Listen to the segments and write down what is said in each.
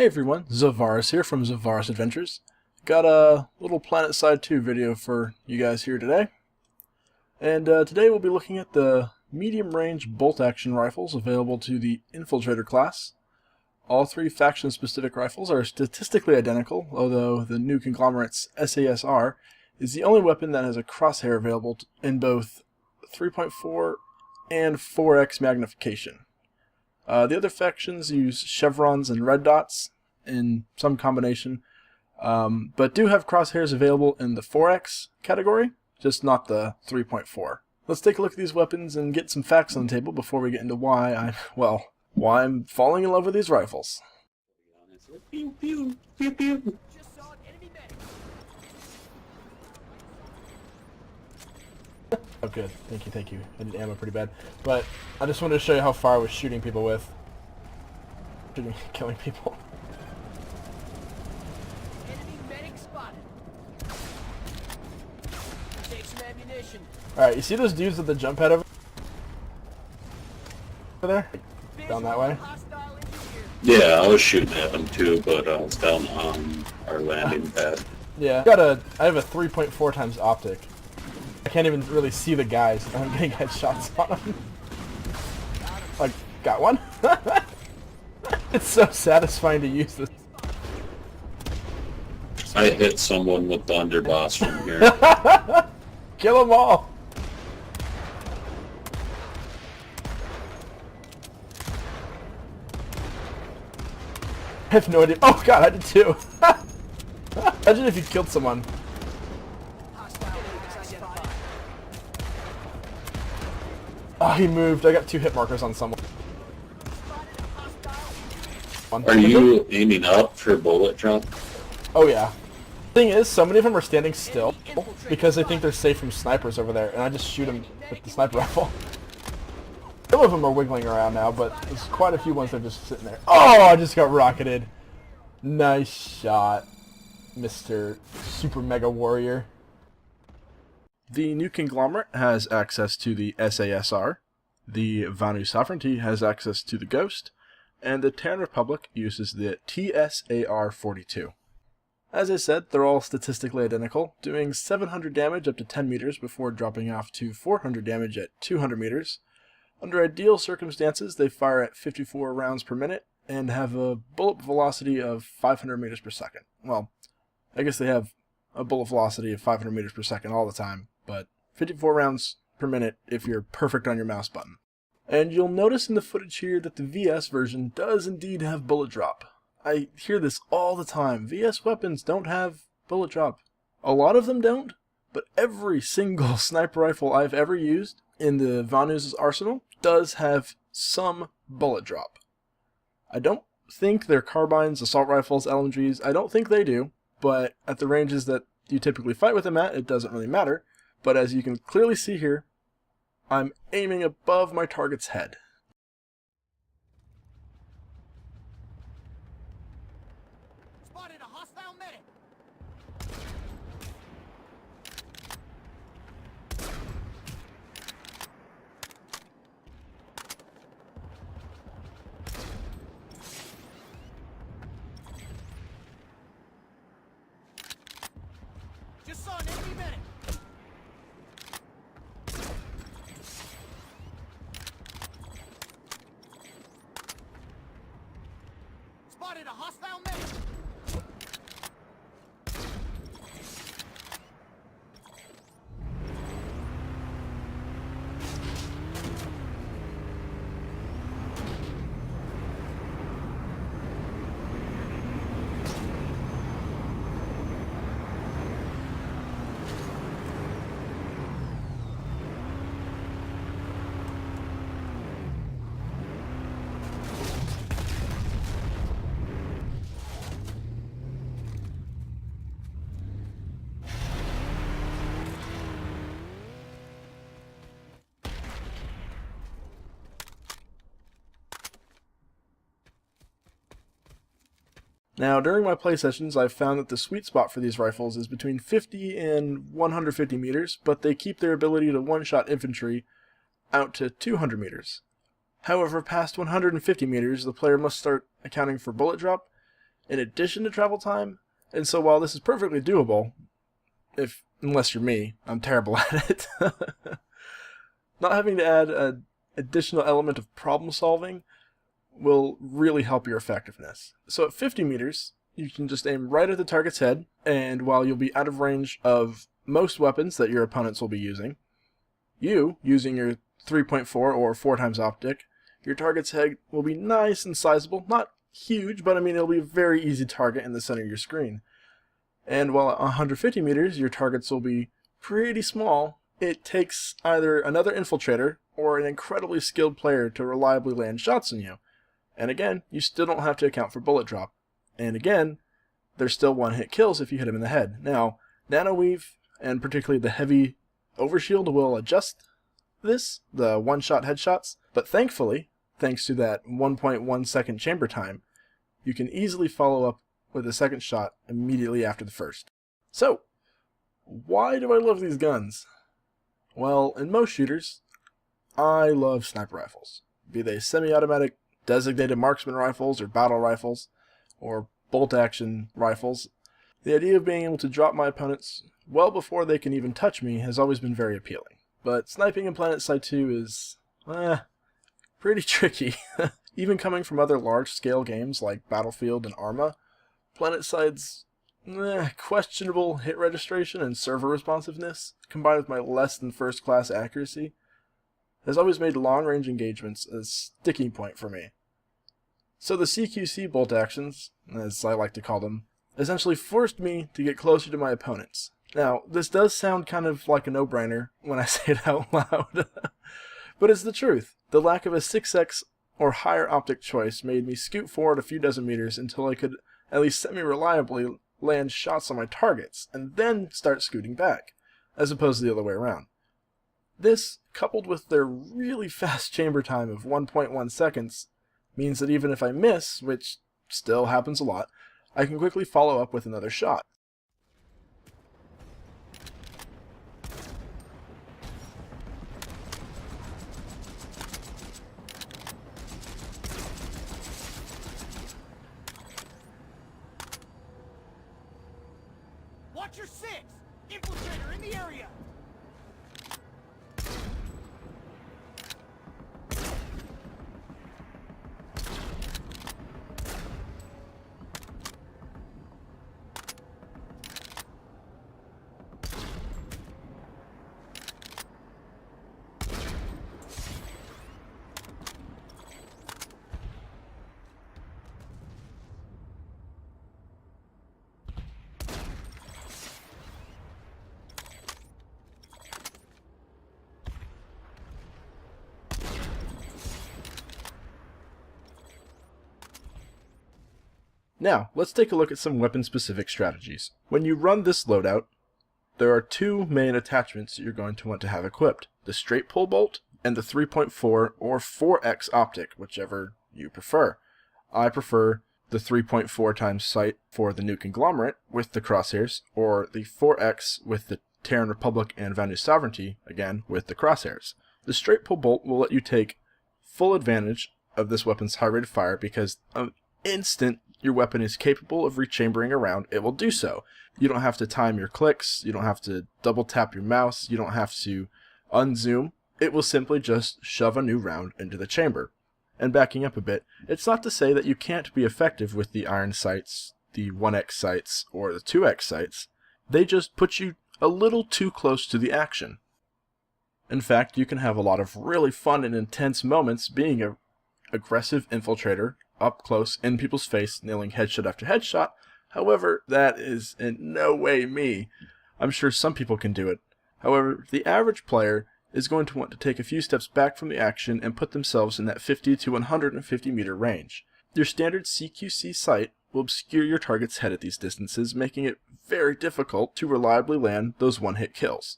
Hey everyone, ZavAdven here from ZavAdven. Got a little PlanetSide 2 video for you guys here today. And today we'll be looking at the medium-range bolt-action rifles available to the Infiltrator class. All three faction-specific rifles are statistically identical, although the new conglomerate's SAS-R is the only weapon that has a crosshair available in both 3.4 and 4x magnification. The other factions use chevrons and red dots in some combination, but do have crosshairs available in the 4x category, just not the 3.4. Let's take a look at these weapons and get some facts on the table before we get into why I'm falling in love with these rifles. Pew, pew, pew, pew. Oh good, thank you. I need ammo pretty bad. But I just wanted to show you how far I was shooting people with. Killing people. Enemy medic spotted. Take some ammunition. Alright, you see those dudes with the jump pad over there? Down that way? Yeah, I was shooting at them too, but I was down on our landing pad. Yeah. I have a 3.4 times optic. I can't even really see the guys. I'm getting headshots on them. Like, got one? It's so satisfying to use this. I hit someone with the underboss from here. Kill them all! I have no idea. Oh god, I did too! Imagine if you killed someone. Oh, he moved. I got 2 hit markers on someone. Are you aiming up for bullet drop? Oh yeah. Thing is, so many of them are standing still because they think they're safe from snipers over there, and I just shoot them with the sniper rifle. Some of them are wiggling around now, but there's quite a few ones that are just sitting there. Oh, I just got rocketed. Nice shot, Mr. Super Mega Warrior. The new conglomerate has access to the SAS-R, the Vanu Sovereignty has access to the Ghost, and the Terran Republic uses the TSAR-42. As I said, they're all statistically identical, doing 700 damage up to 10 meters before dropping off to 400 damage at 200 meters. Under ideal circumstances, they fire at 54 rounds per minute and have a bullet velocity of 500 meters per second. Well, I guess they have a bullet velocity of 500 meters per second all the time, but 54 rounds per minute if you're perfect on your mouse button. And you'll notice in the footage here that the VS version does indeed have bullet drop. I hear this all the time. VS weapons don't have bullet drop. A lot of them don't, but every single sniper rifle I've ever used in the Vanu's arsenal does have some bullet drop. I don't think they're carbines, assault rifles, LMGs. I don't think they do, but at the ranges that you typically fight with them at, it doesn't really matter. But as you can clearly see here, I'm aiming above my target's head. Spotted a hostile medic. Just saw an enemy medic. Spotted a hostile medic. Now, during my play sessions, I've found that the sweet spot for these rifles is between 50 and 150 meters, but they keep their ability to one-shot infantry out to 200 meters. However, past 150 meters, the player must start accounting for bullet drop, in addition to travel time. And so while this is perfectly doable, unless you're me, I'm terrible at it. Not having to add an additional element of problem solving will really help your effectiveness. So at 50 meters, you can just aim right at the target's head, and while you'll be out of range of most weapons that your opponents will be using, you, using your 3.4 or 4 times optic, your target's head will be nice and sizable, not huge, but I mean it'll be a very easy target in the center of your screen. And while at 150 meters, your targets will be pretty small, it takes either another infiltrator or an incredibly skilled player to reliably land shots on you. And again, you still don't have to account for bullet drop. And again, there's still one-hit kills if you hit him in the head. Now, Nano Weave, and particularly the heavy overshield, will adjust this, the one-shot headshots, but thankfully, thanks to that 1.1 second chamber time, you can easily follow up with a second shot immediately after the first. So, why do I love these guns? Well, in most shooters, I love sniper rifles, be they semi-automatic designated marksman rifles or battle rifles, or bolt-action rifles. The idea of being able to drop my opponents well before they can even touch me has always been very appealing. But sniping in PlanetSide 2 is, pretty tricky. Even coming from other large-scale games like Battlefield and Arma, PlanetSide's questionable hit registration and server responsiveness, combined with my less than first-class accuracy, has always made long-range engagements a sticking point for me. So the CQC bolt actions, as I like to call them, essentially forced me to get closer to my opponents. Now, this does sound kind of like a no-brainer when I say it out loud, but it's the truth. The lack of a 6x or higher optic choice made me scoot forward a few dozen meters until I could at least semi-reliably land shots on my targets, and then start scooting back, as opposed to the other way around. This, coupled with their really fast chamber time of 1.1 seconds, means that even if I miss, which still happens a lot, I can quickly follow up with another shot. Watch your six! Infiltrator in the area! Now, let's take a look at some weapon-specific strategies. When you run this loadout, there are two main attachments you're going to want to have equipped: the straight pull bolt and the 3.4 or 4x optic, whichever you prefer. I prefer the 3.4 times sight for the New Conglomerate with the crosshairs, or the 4x with the Terran Republic and Vanu Sovereignty, again with the crosshairs. The straight pull bolt will let you take full advantage of this weapon's high rate of fire because instant your weapon is capable of rechambering around, it will do so. You don't have to time your clicks, you don't have to double tap your mouse, you don't have to unzoom. It will simply just shove a new round into the chamber. And backing up a bit, it's not to say that you can't be effective with the iron sights, the 1x sights, or the 2x sights. They just put you a little too close to the action. In fact, you can have a lot of really fun and intense moments being an aggressive infiltrator, up close, in people's face, nailing headshot after headshot. However, that is in no way me. I'm sure some people can do it. However, the average player is going to want to take a few steps back from the action and put themselves in that 50 to 150 meter range. Your standard CQC sight will obscure your target's head at these distances, making it very difficult to reliably land those one-hit kills.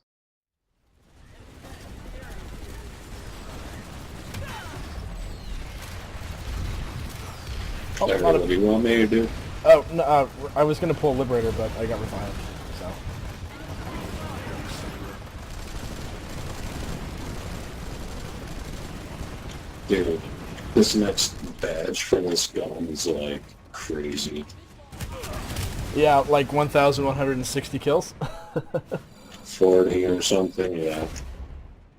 What do you want me to do? Oh, no, I was going to pull Liberator, but I got revived, so. Dude, this next badge for this gun is like crazy. Yeah, like 1,160 kills. 40 or something, yeah.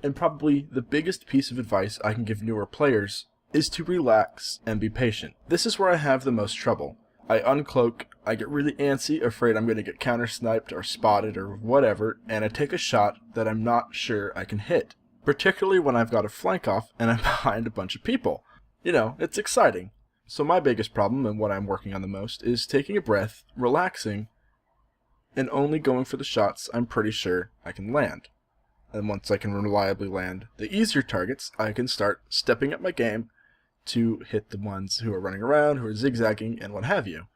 And probably the biggest piece of advice I can give newer players is to relax and be patient. This is where I have the most trouble. I uncloak, I get really antsy, afraid I'm going to get counter-sniped or spotted or whatever, and I take a shot that I'm not sure I can hit. Particularly when I've got a flank off and I'm behind a bunch of people. You know, it's exciting. So my biggest problem, and what I'm working on the most, is taking a breath, relaxing, and only going for the shots I'm pretty sure I can land. And once I can reliably land the easier targets, I can start stepping up my game to hit the ones who are running around, who are zigzagging, and what have you.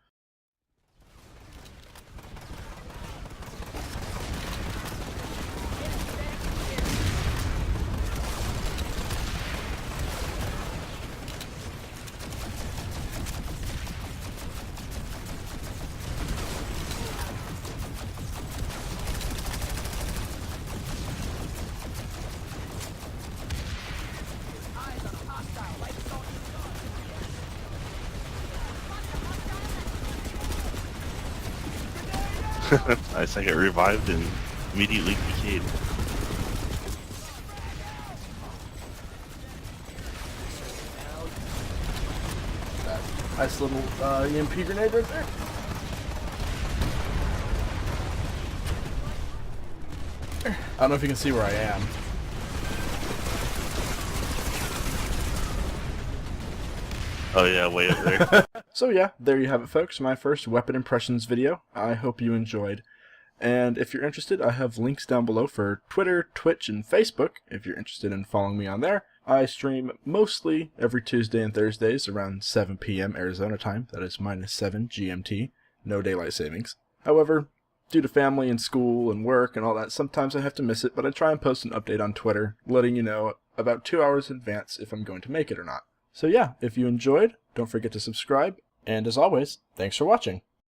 I think it revived and immediately decayed. Nice little EMP grenade right there. I don't know if you can see where I am. Oh yeah, way up there. So yeah, there you have it folks, my first weapon impressions video. I hope you enjoyed. And if you're interested, I have links down below for Twitter, Twitch, and Facebook, if you're interested in following me on there. I stream mostly every Tuesday and Thursdays around 7 p.m. Arizona time, that is -7 GMT, no daylight savings. However, due to family and school and work and all that, sometimes I have to miss it, but I try and post an update on Twitter, letting you know about 2 hours in advance if I'm going to make it or not. So yeah, if you enjoyed, don't forget to subscribe, and as always, thanks for watching.